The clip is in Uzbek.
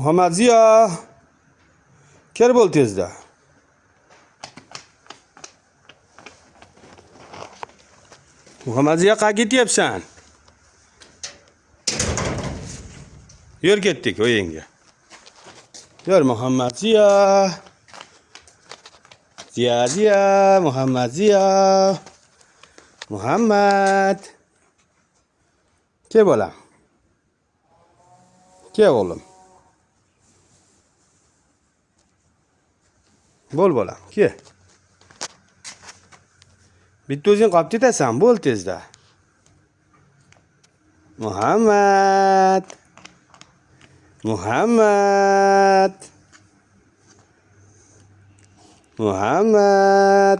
Muhammad Ziyo. Kel bo'l tezda. Muhammad Ziyo qayerga ketyapsan? Yur ketdik o'yinga. Yur Muhammad Ziyo. Ziyo, Muhammad Ziyo. Muhammad. Kel bolam. Kel o'g'lim. Bo'l bolam, kel. Bitta o'zing qolib ketasan, bo'l tezda. Muhammad. Muhammad. Muhammad.